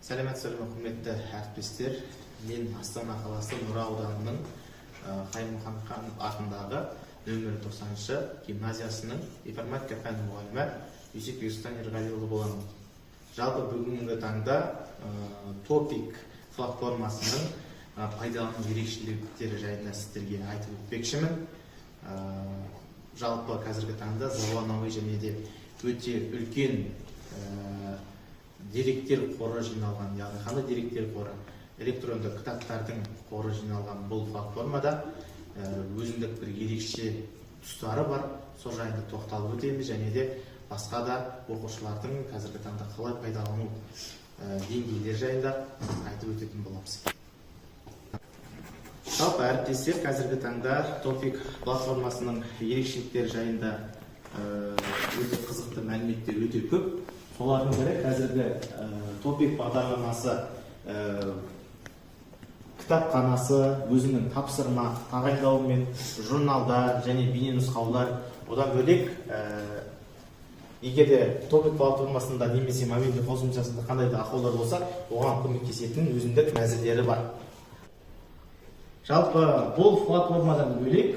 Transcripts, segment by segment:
Сәлеметсіздер ме, құрметті әріптестер. Мен Астана қаласы Нұра ауданының Қайымхан атындағы нөмірі 90-шы гимназиясының информатика пәні мұғалімі Юсіп Юстан Ерғалиұлы боламын. Жалпы бүгінгі таңда топик платформасының пайдалану ерекшеліктері жайында сіздерге айтып өтпекшімін. Жалпы қазіргі таңда заманауи және де өте үлкен деректер қоры жиналған, яғни қандай деректер қоры, электронды кітаптардың қоры жиналған бұл платформада өзіндік бір ерекше тұстары бар. Сол жайында тоқталып өтеміз және де басқа да оқушылардың қазіргі таңда қалай пайдалану деңгейлері жайында айтып өтетін боламыз. Жалпы әріптестер, қазіргі таңда топик платформасының ерекшеліктері жайында өте қызықты мәліметтер өте көп. Солардың бірі қазіргі топик бағдарламасы кітапханасы өзінің тапсырма тағайындауымен журналдар және бейненұсқаулар. Одан бөлек егер де топик платформасында немесе мобильді қосымшасында қандай да ақаулар болса, оған көмектесетін өзіндік мәзірлері бар. Жалпы бұл платформадан бөлек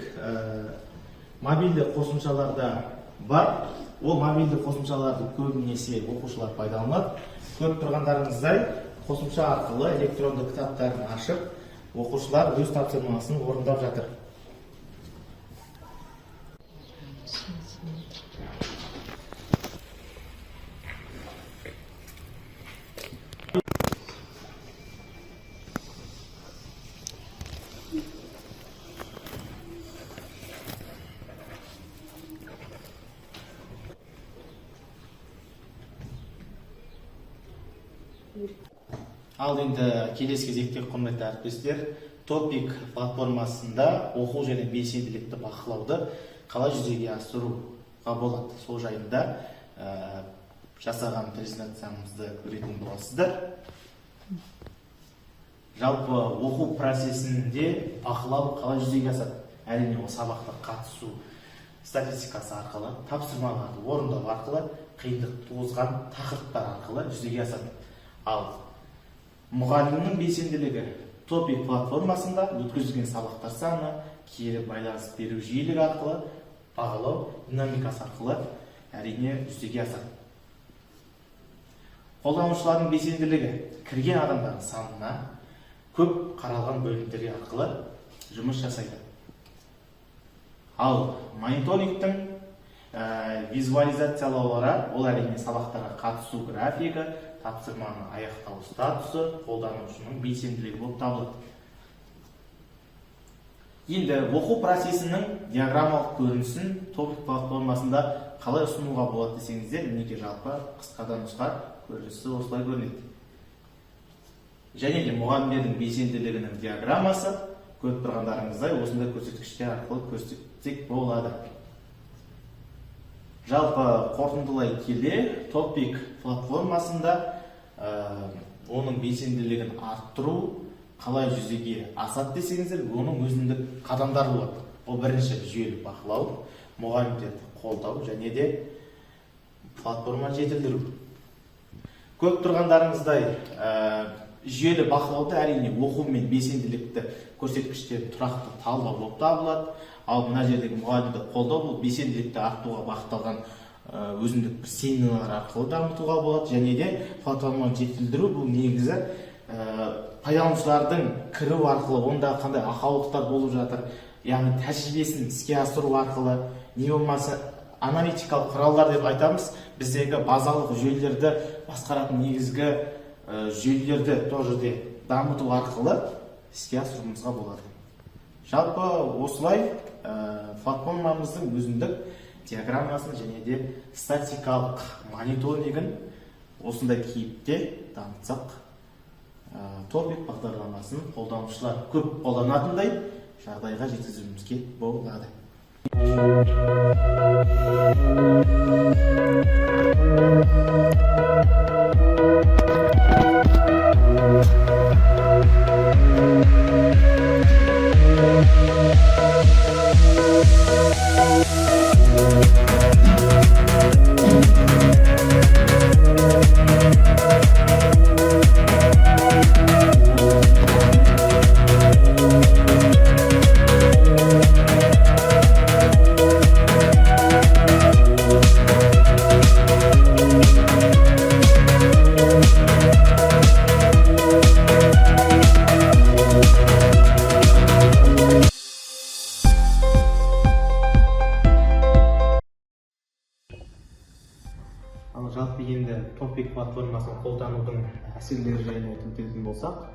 мобильді қосымшаларда бар. Ол мобильді қосымшаларды көбінесе оқушылар пайдаланады. Көріп тұрғандарыңыздай, қосымша арқылы электронды кітаптарын ашып, оқушылар өз тапсырмасын орындап жатыр. Ал енді келесі кезекте, құрметті әріптестер, топик платформасында оқу және белсенділікті бақылауды қалай жүзеге асыруға болады, сол жайында жасаған презентациямызды көретін боласыздар. Жалпы оқу процесінде бақылау қалай жүзеге асады? Әрине, сабаққа қатысу статистикасы арқылы, тапсырмаларды орындау арқылы, қиындық туғызған тақырыптар арқылы жүзеге асады. Ал мұғалімнің белсенділігі топик платформасында өткізілген сабақтар саны, кері байланыс беру жиілігі арқылы, бағалау динамикасы арқылы әрине жүзеге асады. Қолданушылардың белсенділігі кірген адамдардың санына, көп қаралған бөлімдері арқылы жұмыс жасайды. Ал мониторингтің визуализациялаулары, ол әрине сабақтарға қатысу графигі, тапсырманы аяқтау статусы, қолданушының белсенділігі болып табылады. Енді оқу процесінің диаграммалық көрінісін топик платформасында қалай ұсынуға болады десеңіздер, мінекей жалпы қысқадан нұсқа көрінісі осылай көрінеді. Және де мұғалімдердің белсенділігінің диаграммасы көріп тұрғандарыңыздай осындай көрсеткіштер арқылы көрсетсек болады. Жалпы қорытындылай келе, топик платформасында оның белсенділігін арттыру қалай жүзеге асады десеңіздер, оның өзіндік қадамдары болады. Ол бірінші жүйелі бақылау, мұғалімдерді қолдау және де платформаны жетілдіру. Көріп тұрғандарыңыздай, жүйелі бақылауды әрине оқу мен белсенділікті көрсеткіштер тұрақты талдау болып табылады. Ал мына жердегі мұғалімді қолдау, бұл белсенділікті арттыруға бағытталған өзіндік бір семинарлар арқылы дамытуға болады. Және де платформаны жетілдіру, бұл негізі пайдаланушылардың кіру арқылы, онда қандай ақаулықтар болып жатыр, яғни тәжірибесін іске асыру арқылы, не болмаса аналитикалық құралдар деп айтамыз, біздегі базалық жүйелерді басқаратын негізгі жүйелерді тоже дамыту арқылы іске асыруымызға болады. Жалпы осылай платформамыздың өзіндік диаграммасын және де статикалық мониторингін осындай кейіпте дамытсақ, топик бағдарламасын қолданушылар көп қолданатындай жағдайға жеткізуімізге болады. жалпы енді топик платформасын қолданудың әсерлері жайлы айтып өтетін болсақ,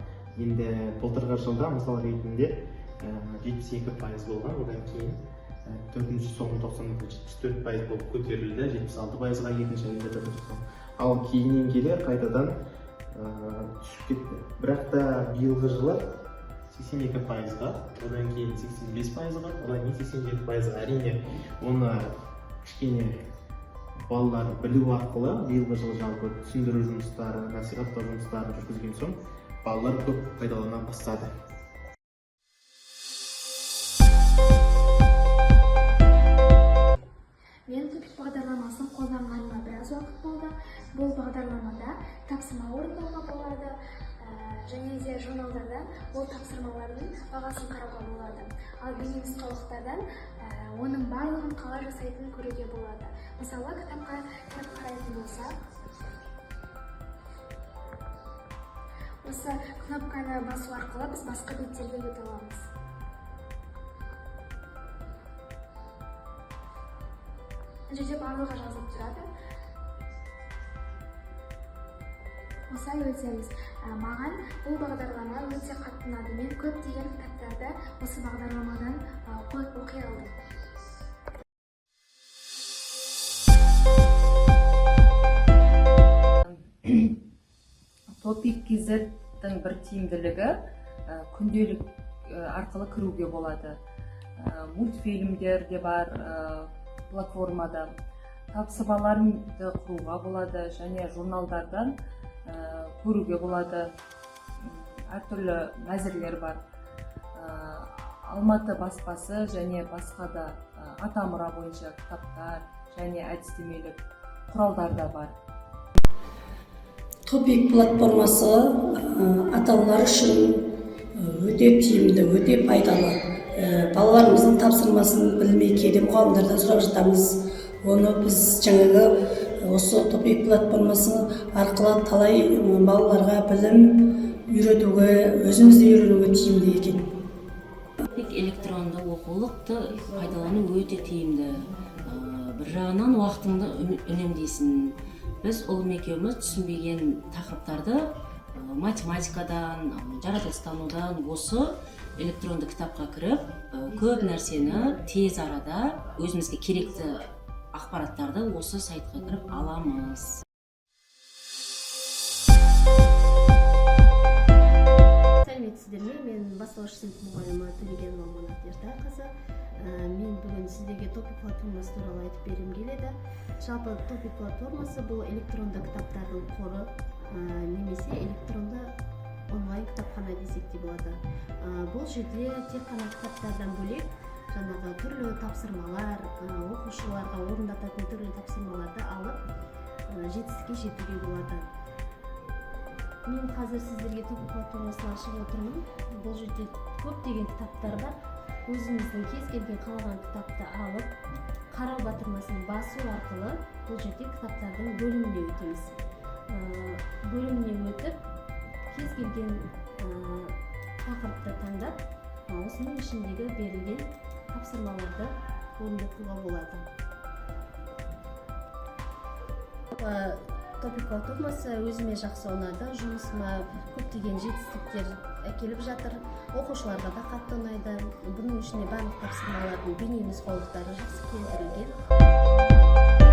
енді былтырғы жылда мысал ретінде 72% болған, одан кейін 4-ші соңғы тоқсанда 74% болып көтерілді, 76%-ға екінші айында 4-ші соң. Ал кейіннен келе қайтадан түсіп кетті. Бірақ та биылғы жылы 82%-ға, одан кейін 85%-ға, одан кейін 87%-ға. Әрине, оны кішкене балалар білу арқылы биылғы жылы жалпы түсіндіру жұмыстары, насихаттау жұмыстарын жүргізген соң балалар көп пайдалана бастады. Мен топик бағдарламасын қолданғаныма біраз уақыт болды. Бұл бағдарламада тапсырма орындауға болады, және де журналдардан ол тапсырмалардың бағасын қарауға болады. Ал бейненұсқалықтардан оның барлығын қалай жасайтынын көруге болады. Мысалы, кітапқа кіріп қарайтын болсақ, осы кнопканы басу арқылы біз басқа беттерге өте аламыз. Бұл жерде барлығы жазылып тұрады. Осылай өтеміз. Маған бұл бағдарлама өте қатты ұнады. Мен көптеген кітаптарды осы бағдарламадан оқи алдым. Топик KZ-тің бір тиімділігі күнделік арқылы кіруге болады. Мультфильмдер де бар платформада, тапсырмаларды құруға болады және журналдардан көруге болады. Әртүрлі мәзірлер бар. Алматы баспасы және басқа да атамұра бойынша кітаптар және әдістемелік құралдар да бар. Топик платформасы ата-аналар үшін өте тиімді, өте пайдалы. Балаларымыздың тапсырмасын білмей кейде мұғалімдерден сұрап жатамыз. Оны біз жаңағы осы топик платформасы арқылы талай балаларға білім үйретуге, өзімізді үйренуге тиімді екен. Топик электронды оқулықты пайдалану өте тиімді. Бір жағынан уақытыңды үнемдейсің. Біз ұлым екеуміз түсінбеген тақырыптарды математикадан, жаратылыстанудан осы электронды кітапқа кіріп, көп нәрсені тез арада өзімізге керекті ақпараттарды осы сайтқа кіріп аламыз. Сәлеметсіздер ме? Мен бастауыш сынып мұғалімі Төлегенова Манат Ертайқызы. Мен бүгін сіздерге топик платформасы туралы айтып бергім келеді. Жалпы топик платформасы бұл электронды кітаптардың қоры, немесе электронды онлайн кітапхана десек те болады. Бұл жерде тек қана кітаптардан бөлек жаңағы түрлі тапсырмалар, оқушыларға орындататын түрлі тапсырмаларды алып жетістікке жетуге болады. Мен қазір сіздерге топик платформасын ашып отырмын. Бұл жерде көптеген кітаптар бар. Өзіміздің кез келген қалаған кітапты алып, қарау батырмасын басу арқылы бұл жерде кітаптардың бөліміне өтеміз. Бөліміне өтіп, кез келген тақырыпты таңдап, осының ішіндегі берілген тапсырмаларды орындатуға болады. Топик платформасы өзіме жақсы ұнады, жұмысыма көптеген жетістіктер әкеліп жатыр. Оқушыларға да қатты ұнайды. Бұның ішінде барлық тапсырмалардың бейненұсқаулықтары жақсы келтірілген.